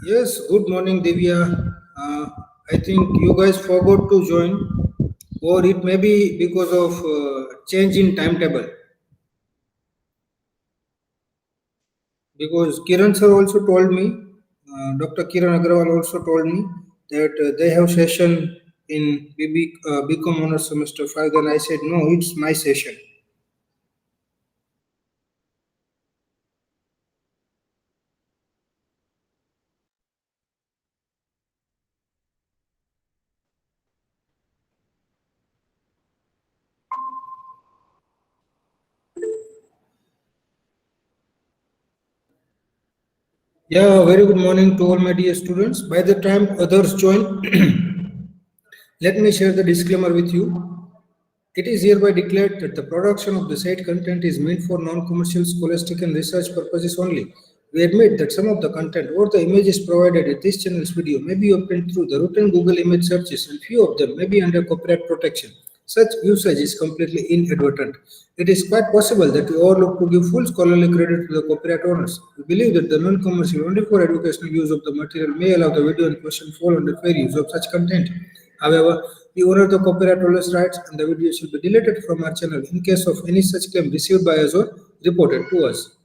Yes, good morning, Divya. I think you guys forgot to join, or it may be because of change in timetable. Because Kiran sir also told me, Dr. Kiran Agrawal also told me that they have session in BCom Honors Semester 5. Then I said, no, it's my session. Yeah, very good morning to all my dear students. By the time others join, let me share the disclaimer with you. It is hereby declared that the production of the said content is meant for non-commercial, scholastic, and research purposes only. We admit that some of the content or the images provided in this channel's video may be obtained through the routine Google image searches, and few of them may be under copyright protection. Such usage is completely inadvertent. It is quite possible that we overlook to give full scholarly credit to the copyright owners. We believe that the non-commercial only for educational use of the material may allow the video in question fall under fair use of such content. However, we honor the copyright holders' rights and the video should be deleted from our channel in case of any such claim received by us or reported to us.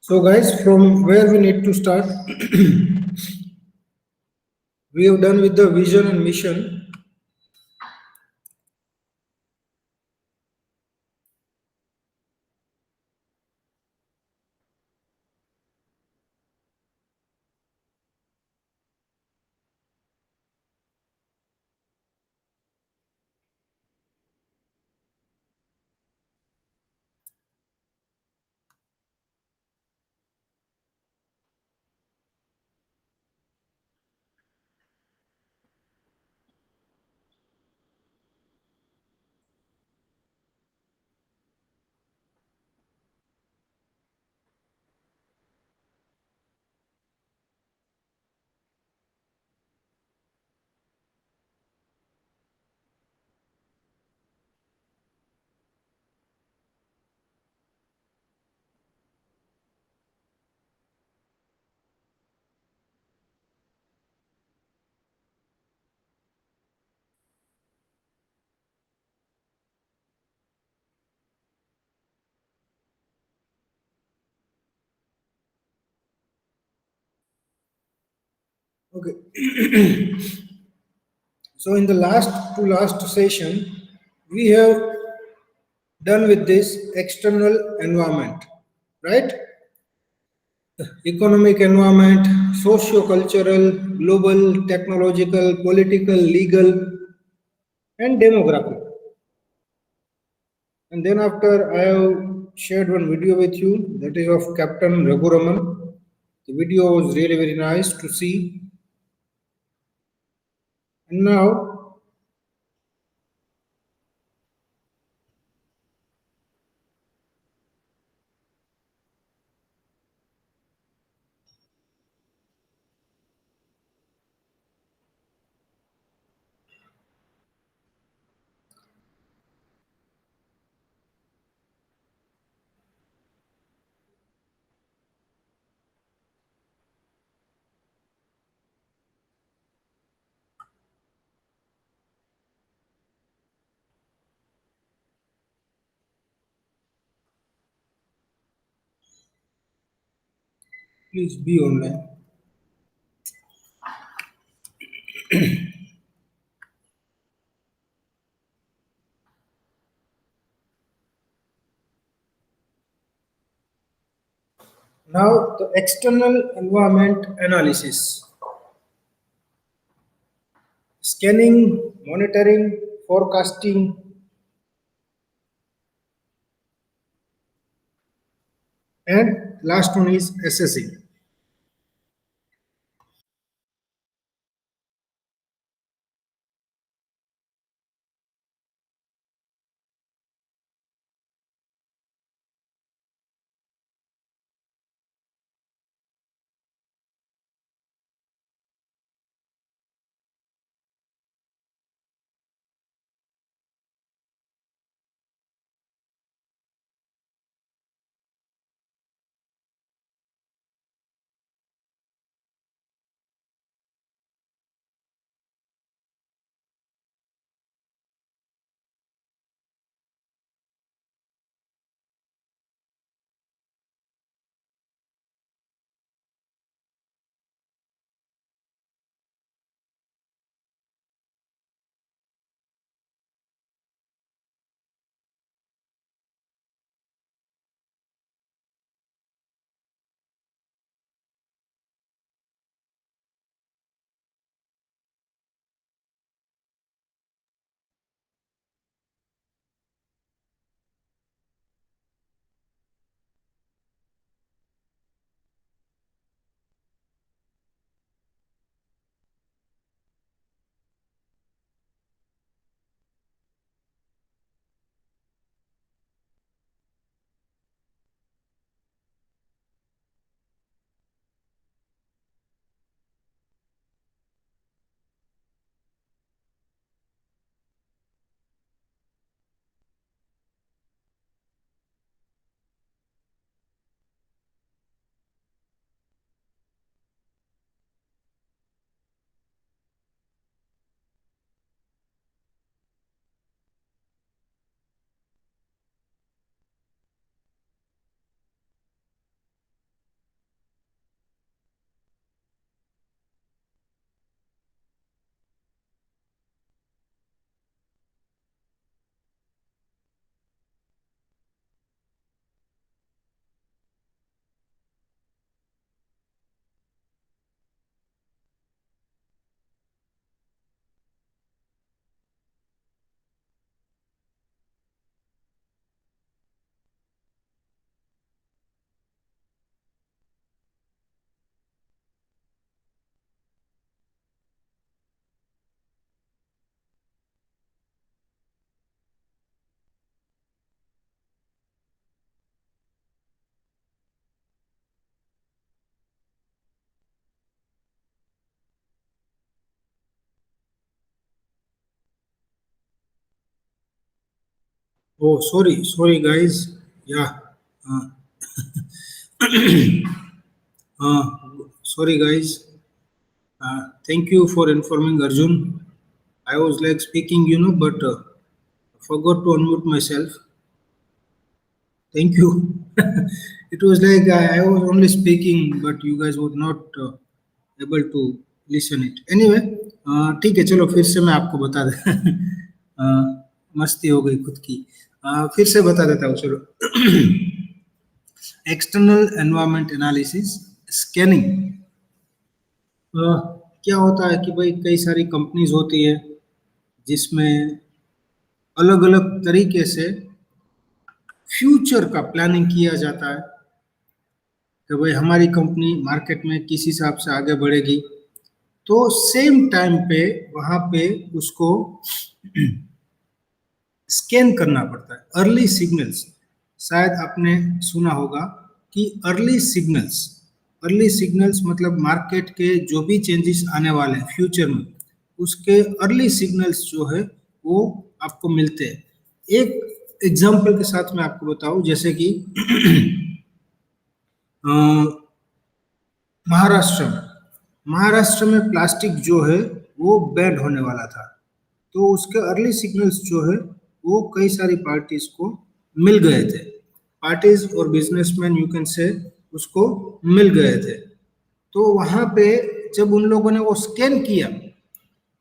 So, guys, from where we need to start, we have done with the vision and mission. Okay. So in the last session, we have done with this external environment, right? Economic environment, socio-cultural, global, technological, political, legal, and demographic. And then after I have shared one video with you that is of Captain Raghuraman. The video was really very nice to see. And now please be online. Now the external environment analysis. Scanning, monitoring, forecasting, and last one is assessing. Oh, sorry guys. Yeah. Uh, uh, Sorry guys. Thank you for informing Arjun. I was like speaking, but forgot to unmute myself. Thank you. It was like I was only speaking, but you guys were not able to listen it anyway. ठीक है, चलो फिर से मैं आपको बता दे मस्ती हो गई खुद की। फिर से बता देता हूँ, चलो। External environment analysis scanning. क्या होता है कि भाई कई सारी कंपनीज होती है जिसमें अलग अलग तरीके से फ्यूचर का प्लानिंग किया जाता है कि भाई हमारी कंपनी मार्केट में किस हिसाब से आगे बढ़ेगी। तो सेम टाइम पे वहां पे उसको स्कैन करना पड़ता है अर्ली सिग्नल्स। शायद आपने सुना होगा कि अर्ली सिग्नल्स मतलब मार्केट के जो भी चेंजेस आने वाले हैं फ्यूचर में, उसके अर्ली सिग्नल्स जो है वो आपको मिलते हैं। एक एग्जांपल के साथ मैं आपको बताऊं, जैसे कि अ, महाराष्ट्र में महाराष्ट्र में प्लास्टिक जो है वो बैन होने वाला था। तो उसके अर्ली सिग्नल्स जो है वो कई सारी पार्टीज को मिल गए थे। पार्टीज और बिजनेसमैन यू कैन से उसको मिल गए थे। तो वहां पे जब उन लोगों ने वो स्कैन किया,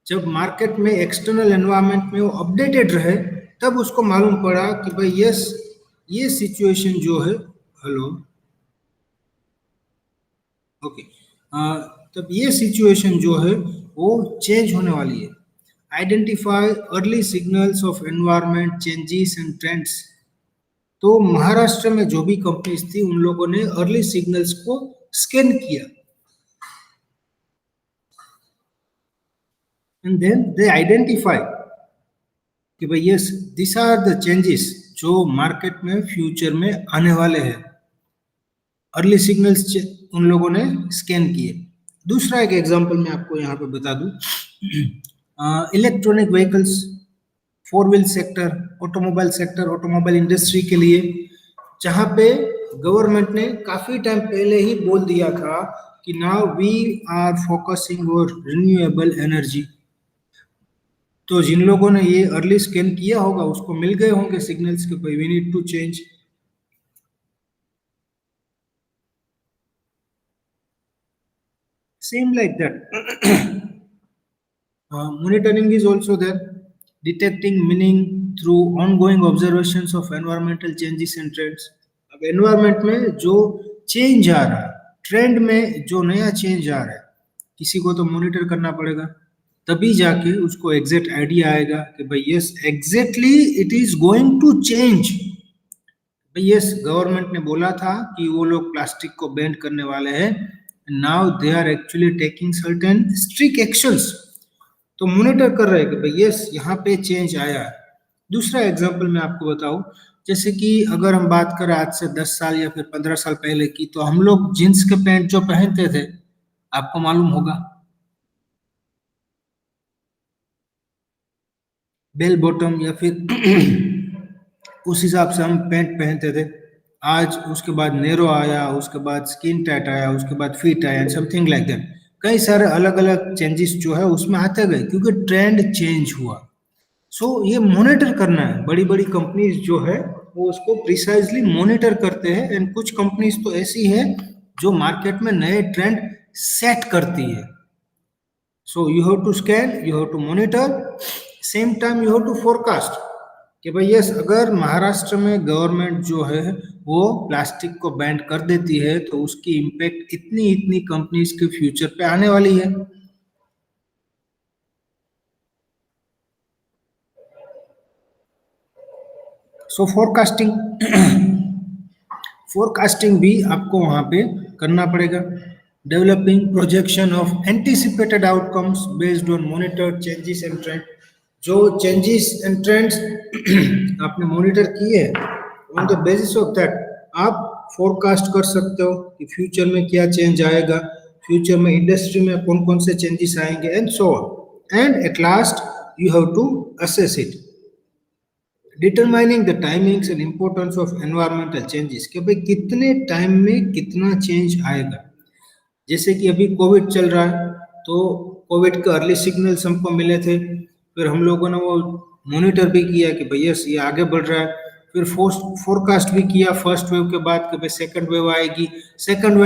जब मार्केट में एक्सटर्नल एनवायरनमेंट में वो अपडेटेड रहे, तब उसको मालूम पड़ा कि भाई यस, ये सिचुएशन जो है, हेलो, ओके, तब ये सिचुएशन जो है वो चेंज होने वाली है। Identify early signals of environment changes and trends. तो महाराष्ट्र में जो भी कंपनीज थी उन लोगों ने अर्ली सिग्नल्स को स्कैन किया एंड देन दे आइडेंटिफाई कि भाई yes, this are the changes जो मार्केट में फ्यूचर में आने वाले हैं। अर्ली सिग्नल्स उन लोगों ने स्कैन किए। दूसरा एक एग्जांपल मैं आपको यहाँ पे बता दूं, electronic vehicles, four wheel sector, automobile industry के लिए, जहाँ पे गवर्नमेंट ने काफी टाइम पहले ही बोल दिया था कि now we are focusing on renewable energy. तो जिन लोगों ने ये अर्ली स्कैन किया होगा उसको मिल गए होंगे सिग्नल्स के भाई we need to change. Same like that. Monitoring is also there, detecting meaning through ongoing observations of environmental changes and trends. अब एनवायरमेंट में जो चेंज आ रहा है, ट्रेंड में जो नया चेंज आ रहा है, किसी को तो मॉनिटर करना पड़ेगा, तभी जाके उसको एग्जैक्ट आइडिया आएगा कि भाई yes, exactly it is going to change. भाई यस, गवर्नमेंट ने बोला था कि वो लोग प्लास्टिक को बैन करने वाले हैं, now they are actually taking certain strict actions. तो मॉनिटर कर रहे हैं कि भाई यस, यहाँ पे चेंज आया है। दूसरा एग्जांपल मैं आपको बताऊं, जैसे कि अगर हम बात करें आज से 10 साल या फिर 15 साल पहले की, तो हम लोग जींस के पैंट जो पहनते थे, आपको मालूम होगा, बेल बॉटम या फिर उस हिसाब से हम पैंट पहनते थे। आज उसके बाद नेरो आया, उसके बाद स्किन टाइट आया, उसके बाद फिट आया, समथिंग लाइक दैट। कई सारे अलग अलग चेंजेस जो है उसमें आते गए क्योंकि ट्रेंड चेंज हुआ। सो ये मॉनिटर करना है, बड़ी बड़ी कंपनीज जो है वो उसको प्रिसाइजली मॉनिटर करते हैं। एंड कुछ कंपनीज तो ऐसी है जो मार्केट में नए ट्रेंड सेट करती है। So you have to scan, you have to monitor, same time you have to forecast कि भाई यस, अगर महाराष्ट्र में गवर्नमेंट जो है वो प्लास्टिक को बैन कर देती है तो उसकी इम्पैक्ट इतनी इतनी कंपनीज के फ्यूचर पे आने वाली है। सो फोरकास्टिंग भी आपको वहां पे करना पड़ेगा। Developing projection of anticipated outcomes based on monitor changes and trend. जो चेंजेस एंड ट्रेंड्स आपने मॉनिटर किए on the basis of that आप फोरकास्ट कर सकते हो कि फ्यूचर में क्या चेंज आएगा, फ्यूचर में इंडस्ट्री में कौन कौन से चेंजेस आएंगे and so on. And at last you have to assess it, determining the timings and importance of environmental changes कि भाई कितने टाइम में कितना चेंज आएगा। जैसे कि अभी कोविड चल रहा है, तो कोविड के अर्ली सिग्नल्स हमको मिले थे, फिर हम लोगों ने वो मॉनिटर भी किया कि भाई यस, ये आगे बढ़ रहा है। फिर फोरकास्ट भी किया फर्स्ट वेव के बाद कि भाई सेकंड वेव आएगी, सेकंड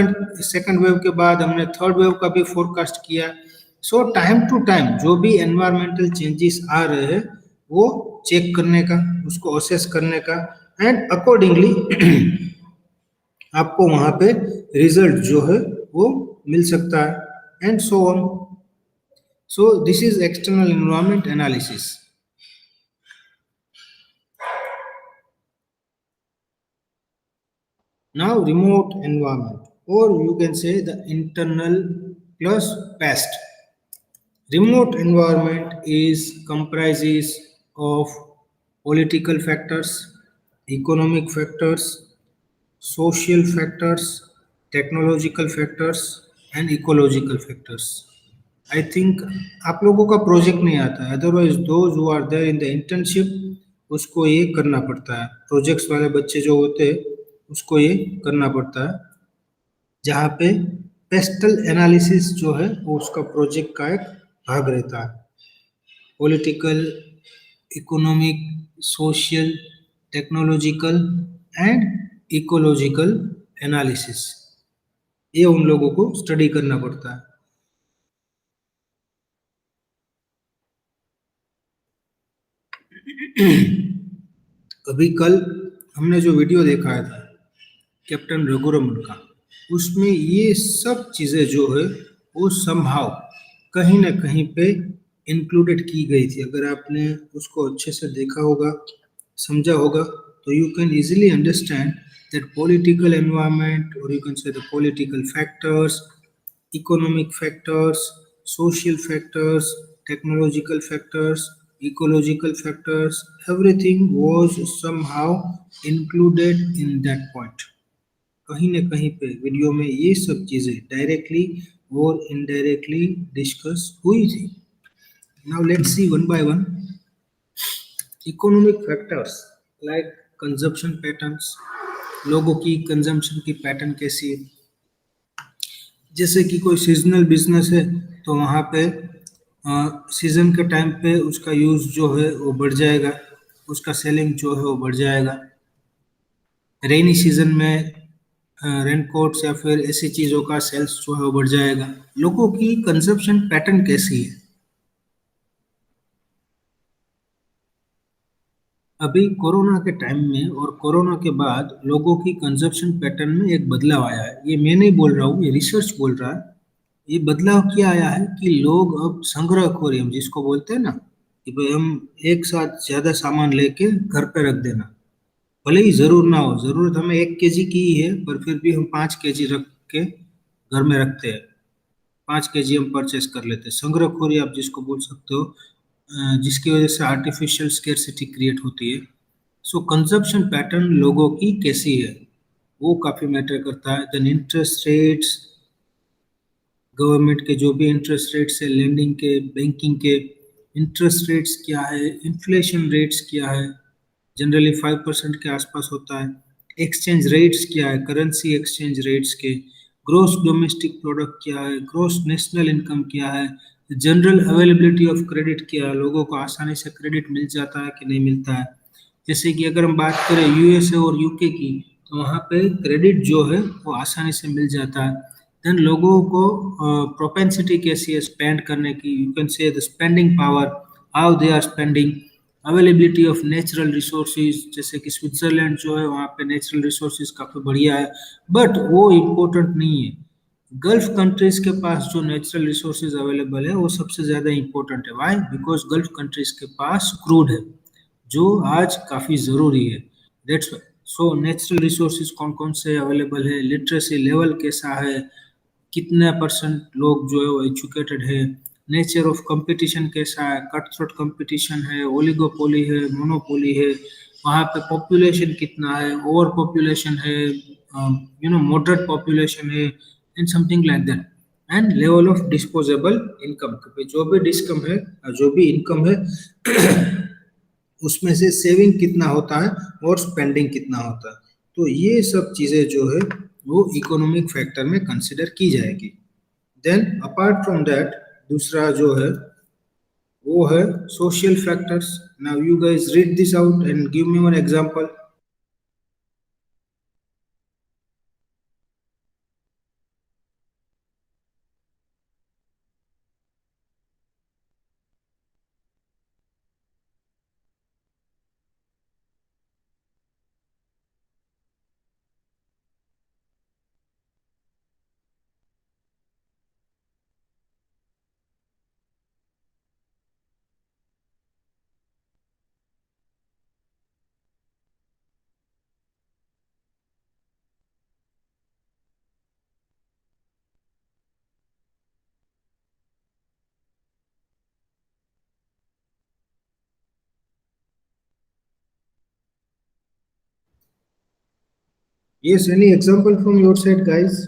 वेव के बाद हमने थर्ड वेव का भी फोरकास्ट किया। सो टाइम टू टाइम जो भी एनवायरमेंटल चेंजेस आ रहे हैं वो चेक करने का, उसको असेस करने का, एंड अकॉर्डिंगली आपको वहां पे रिजल्ट जो है वो मिल सकता है, and so on. So this is external environment analysis. Now remote environment, or you can say the internal plus past. Remote environment is comprises of political factors, economic factors, social factors, technological factors, and ecological factors. I think आप लोगों का project नहीं आता है, otherwise those who are there in the internship उसको ये करना पड़ता है. प्रोजेक्ट्स वाले बच्चे जो होते हैं उसको ये करना पड़ता है, जहाँ पे पेस्टल एनालिसिस जो है वो उसका प्रोजेक्ट का एक भाग रहता है. Political, economic, social, technological and ecological analysis, ये उन लोगों को स्टडी करना पड़ता है. अभी कल हमने जो वीडियो देखा था कैप्टन रघुरमन का, उसमें ये सब चीज़ें जो है वो समहाउ कहीं ना कहीं पे इंक्लूडेड की गई थी. अगर आपने उसको अच्छे से देखा होगा, समझा होगा, तो you can easily understand that political environment, और you can say the political factors, economic factors, social factors, technological factors, ecological factors, everything was somehow included in that point. कहीं न कहीं पे वीडियो में ये सब चीज़ें डायरेक्टली और इनडायरेक्टली डिस्कस हुई थी. Now let's see one by one. Economic factors like consumption patterns, लोगों की कंजम्पशन की पैटर्न कैसी है. जैसे कि कोई सीजनल बिजनेस है तो वहाँ पे सीजन के टाइम पे उसका यूज़ जो है वो बढ़ जाएगा, उसका सेलिंग जो है वो बढ़ जाएगा. रेनी सीजन में रेनकोट्स या फिर ऐसी चीज़ों का सेल्स जो है वो बढ़ जाएगा. लोगों की कंजप्शन पैटर्न कैसी है. अभी कोरोना के टाइम में और कोरोना के बाद लोगों की कंजप्शन पैटर्न में एक बदलाव आया है. ये मैं नहीं बोल रहा हूँ, ये रिसर्च बोल रहा है. ये बदलाव क्या आया है कि लोग अब संग्रहखोरी, हम जिसको बोलते हैं ना, कि भाई हम एक साथ ज्यादा सामान लेके घर पे रख देना, भले ही जरूर ना हो, जरूरत हमें 1 केजी की ही है पर फिर भी हम 5 केजी रख के घर में रखते हैं, 5 केजी हम परचेस कर लेते हैं. संग्रहखोरी आप जिसको बोल सकते हो, जिसकी वजह से आर्टिफिशियल स्केर्सिटी क्रिएट होती है. सो कंजप्शन पैटर्न लोगों की कैसी है वो काफी मैटर करता है. देन इंटरेस्ट रेट्स, गवर्नमेंट के जो भी इंटरेस्ट रेट्स है, लेंडिंग के, बैंकिंग के इंटरेस्ट रेट्स क्या है, इन्फ्लेशन रेट्स क्या है, जनरली 5% के आसपास होता है. एक्सचेंज रेट्स क्या है, करेंसी एक्सचेंज रेट्स के, ग्रोस डोमेस्टिक प्रोडक्ट क्या है, ग्रोस नेशनल इनकम क्या है, जनरल अवेलेबिलिटी ऑफ क्रेडिट क्या है, लोगों को आसानी से क्रेडिट मिल जाता है कि नहीं मिलता है. जैसे कि अगर हम बात करें यूएसए और यूके की, तो वहाँ पे क्रेडिट जो है वो आसानी से मिल जाता है. देन लोगों को प्रोपेंसिटी कैसी है स्पेंड करने की, you can say the spending power, how they are spending. Availability of natural resources, जैसे कि स्विट्जरलैंड जो है वहाँ पे नेचुरल रिसोर्सेज काफ़ी बढ़िया है, बट वो इम्पोर्टेंट नहीं है. गल्फ कंट्रीज के पास जो नेचुरल रिसोर्सेज अवेलेबल है वो सबसे ज़्यादा इम्पोर्टेंट है. वाई? बिकॉज गल्फ कंट्रीज के पास क्रूड है जो आज काफ़ी ज़रूरी है. दैट्स सो नेचुरल रिसोर्सेज कौन कौन से अवेलेबल है, लिटरेसी लेवल कैसा है, कितना परसेंट लोग जो है वो एजुकेटेड है, नेचर ऑफ कंपटीशन कैसा है, कट थ्रोट कंपटीशन है, ओलिगोपोली है, मोनोपोली है, वहाँ पे पॉपुलेशन कितना है, ओवर पॉपुलेशन है, मॉडरेट पॉपुलेशन है, and something like that. And level of disposable income, जो भी डिस्कम है, जो भी इनकम है उसमें से सेविंग कितना होता है और स्पेंडिंग कितना होता है. तो ये सब चीज़ें जो है वो इकोनॉमिक फैक्टर में कंसिडर की जाएगी. देन अपार्ट फ्रॉम दैट दूसरा जो है वो है social factors. Now you guys read this out and give me one example. Yes, any example from your side, guys?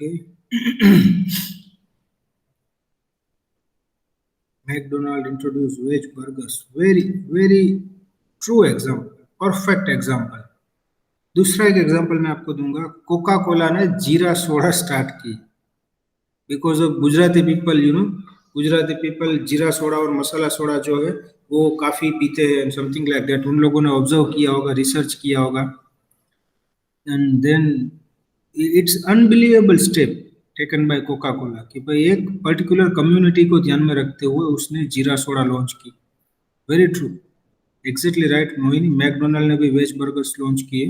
Okay. McDonald introduced veg burgers. Very, very true example. Perfect example. दूसरा एक example मैं आपको दूंगा, Coca Cola ने जीरा soda start की because of Gujarati people, Gujarati people जीरा soda और मसाला सोडा जो है वो काफी पीते हैं, समथिंग लाइक दैट। उन लोगों ने ऑब्जर्व किया होगा, रिसर्च किया होगा, and then it's unbelievable step taken by Coca Cola कि भाई एक पर्टिकुलर कम्युनिटी को ध्यान में रखते हुए उसने जीरा सोडा लॉन्च की। Very true, exactly right Mohini. McDonald ने भी वेज बर्गर्स लॉन्च किए।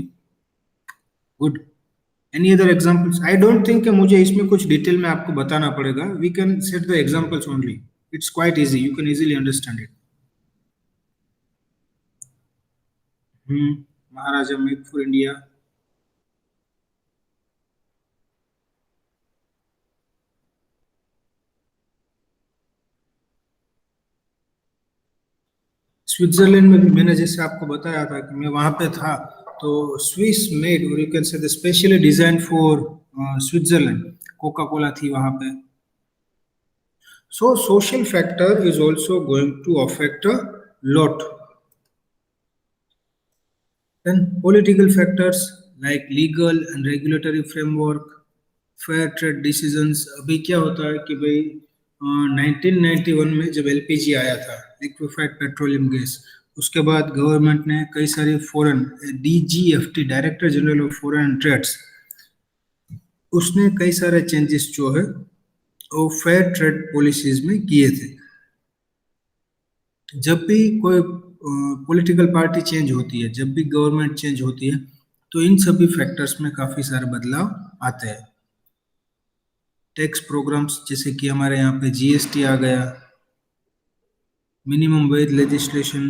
Good. Any other examples? I don't think कि मुझे इसमें कुछ डिटेल में आपको बताना पड़ेगा। We can set the examples only. It's quite easy, you can easily understand it. Maharaja Mac for India. Switzerland में भी मैंने जैसे आपको बताया था कि मैं वहां पे था, तो स्विस मेड और you can say the specially design for Switzerland Coca Cola थी वहां पे। So social factor is also going to affect a lot. Then political factors like legal and regulatory framework, fair trade decisions। अभी क्या होता है कि भाई 1991 में जब एलपीजी आया था, लिक्विफाइड पेट्रोलियम गैस, उसके बाद गवर्नमेंट ने कई सारी foreign, DGFT director general of foreign trades, उसने कई सारे चेंजेस जो है वो फेयर ट्रेड पॉलिसीज में किए थे। जब भी कोई पॉलिटिकल पार्टी चेंज होती है, जब भी गवर्नमेंट चेंज होती है, तो इन सभी फैक्टर्स में काफी सारे बदलाव आते हैं। टैक्स प्रोग्राम्स जैसे कि हमारे यहाँ पे जीएसटी आ गया, minimum wage legislation,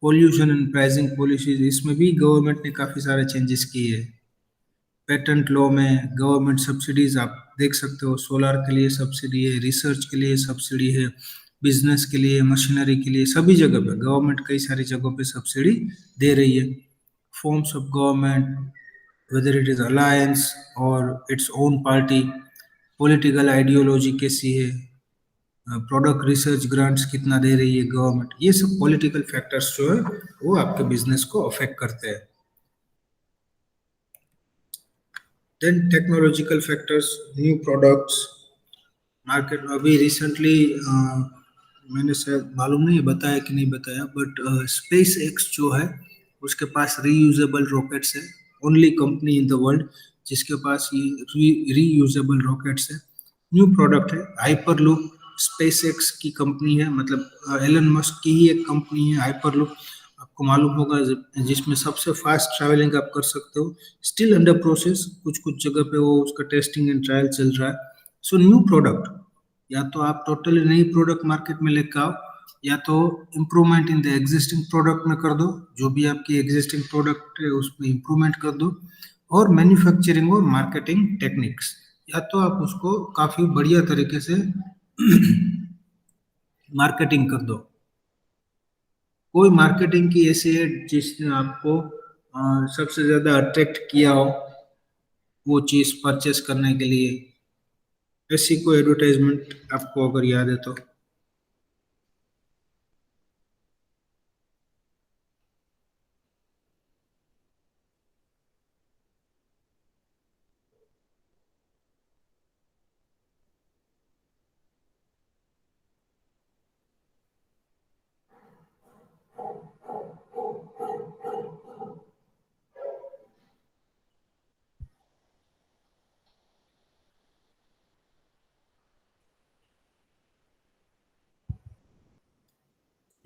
pollution and pricing policies, इसमें भी गवर्नमेंट ने काफी सारे चेंजेस किए हैं। पेटेंट लॉ में गवर्नमेंट सब्सिडीज आप देख सकते हो, सोलर के लिए सब्सिडी है, रिसर्च के लिए सब्सिडी है, बिजनेस के लिए, मशीनरी के लिए, सभी जगह पे गवर्नमेंट कई सारी जगहों पे सब्सिडी दे रही है। Forms of government, whether it is alliance और its own party, political ideology कैसी है, प्रोडक्ट रिसर्च ग्रांट्स कितना दे रही है गवर्नमेंट, ये सब पॉलिटिकल फैक्टर्स जो है वो आपके बिजनेस को अफेक्ट करते हैं। Then technological factors, new products, market में अभी रिसेंटली मैंने शायद मालूम नहीं बताया कि नहीं बताया, बट स्पेस एक्स जो है उसके पास रीयूजेबल रॉकेट्स है। Only company in the world जिसके पास ये रीयूजेबल रॉकेट्स है। न्यू प्रोडक्ट है हाइपरलूप, स्पेस एक्स की कंपनी है, मतलब एलन मस्क की ही एक कंपनी है हाइपरलूप, आपको मालूम होगा, जिसमें सबसे फास्ट ट्रैवलिंग आप कर सकते हो। स्टिल अंडर प्रोसेस, कुछ कुछ जगह पे वो उसका टेस्टिंग एंड ट्रायल चल रहा है। सो न्यू प्रोडक्ट, या तो आप टोटली नई प्रोडक्ट मार्केट में लेकर आओ, या तो improvement in the existing product में कर दो, जो भी आपकी एग्जिस्टिंग प्रोडक्ट है उसमें इम्प्रूवमेंट कर दो, और मैन्युफैक्चरिंग और मार्केटिंग टेक्निक्स, या तो आप उसको काफी बढ़िया तरीके से मार्केटिंग कर दो। कोई मार्केटिंग की ऐसी है जिसने आपको सबसे ज्यादा अट्रैक्ट किया हो वो चीज परचेस करने के लिए, ऐसी कोई एडवर्टाइजमेंट आपको अगर याद है तो?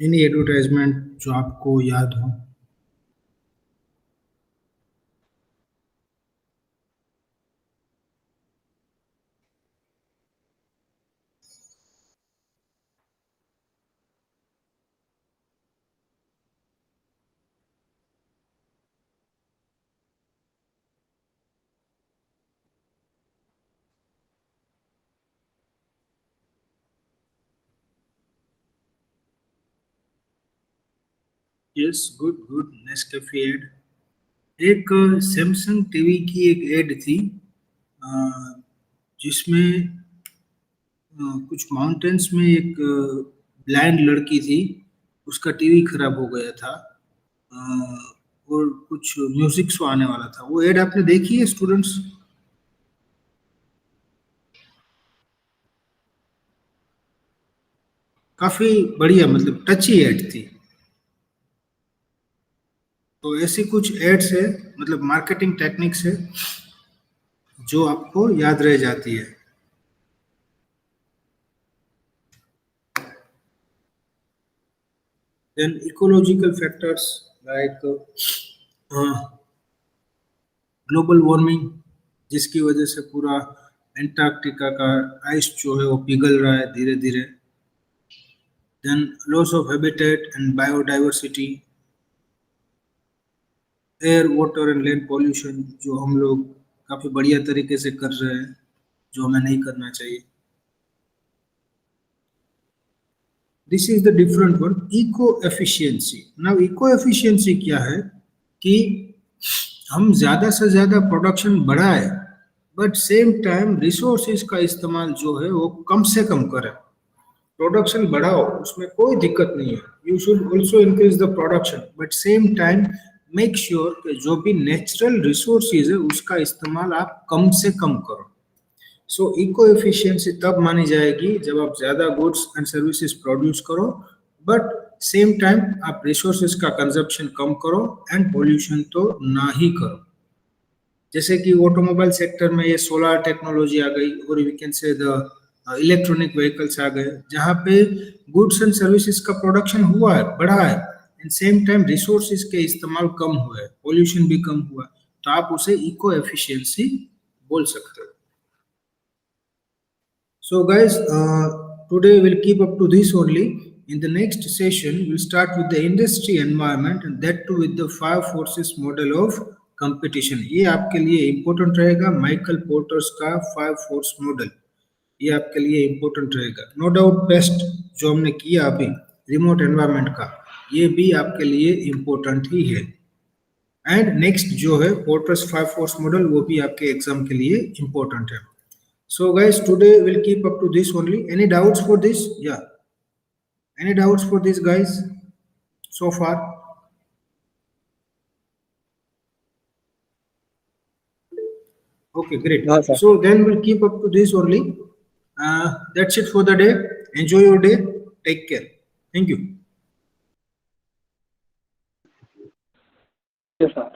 एनी एडवर्टाइजमेंट जो आपको याद हो? Yes, good good. Nescafe ad. एक सैमसंग टीवी की एक एड थी, अ, जिसमें कुछ माउंटेन्स में एक ब्लाइंड लड़की थी, उसका टीवी खराब हो गया था, और कुछ म्यूजिक शो आने वाला था। वो एड आपने देखी है स्टूडेंट्स? काफी बढ़िया, मतलब टची एड थी। तो ऐसी कुछ एड्स है, मतलब मार्केटिंग टेक्निक्स है जो आपको याद रह जाती है। Then ecological factors like global warming, जिसकी वजह से पूरा एंटार्क्टिका का आइस जो है वो पिघल रहा है धीरे धीरे। Then loss of habitat and biodiversity, air water and land pollution, जो हम लोग काफी बढ़िया तरीके से कर रहे हैं, जो हमें नहीं करना चाहिए। This is the different one, eco efficiency. Now eco efficiency क्या है कि हम ज्यादा से ज्यादा प्रोडक्शन बढ़ाए, बट सेम टाइम रिसोर्सेज का इस्तेमाल जो है वो कम से कम करें। प्रोडक्शन बढ़ाओ, उसमें कोई दिक्कत नहीं है, you should also increase the production, but same time make sure कि जो भी नेचुरल रिसोर्सेज है उसका इस्तेमाल आप कम से कम करो। सो इको एफिशिएंसी तब मानी जाएगी जब आप ज्यादा गुड्स एंड सर्विसेज प्रोड्यूस करो, बट सेम टाइम आप रिसोर्सेज का कंजप्शन कम करो एंड पॉल्यूशन तो ना ही करो। जैसे कि ऑटोमोबाइल सेक्टर में ये सोलर टेक्नोलॉजी आ गई, और we can say the electronic vehicles आ गए, जहाँ पे गुड्स एंड सर्विसेज का प्रोडक्शन हुआ है, बढ़ा है, एंड सेम टाइम रिसोर्सेज के इस्तेमाल कम हुआ है, पॉल्यूशन भी कम हुआ है, तो आप उसे इको एफिशिएंसी बोल सकते हो। So guys, today we'll keep up to this only. In the next session, we'll start with the industry environment, and that too with the five forces model of competition. ये आपके लिए important रहेगा, Michael porters का five force model. ये आपके लिए important रहेगा। No doubt paste जो हमने किया अभी रिमोट एनवायरनमेंट का, ये भी आपके लिए important ही है। एंड नेक्स्ट जो है पोर्टर्स फाइव फोर्स मॉडल, वो भी आपके एग्जाम के लिए important है। So guys, today we'll keep up to this only. Any doubts for this? Yeah. Any doubts for this, guys, so far? Okay, great. No, sir. So then we'll keep up to this only. That's it for the day. Enjoy your day. Take care. Thank you. Yes, sir.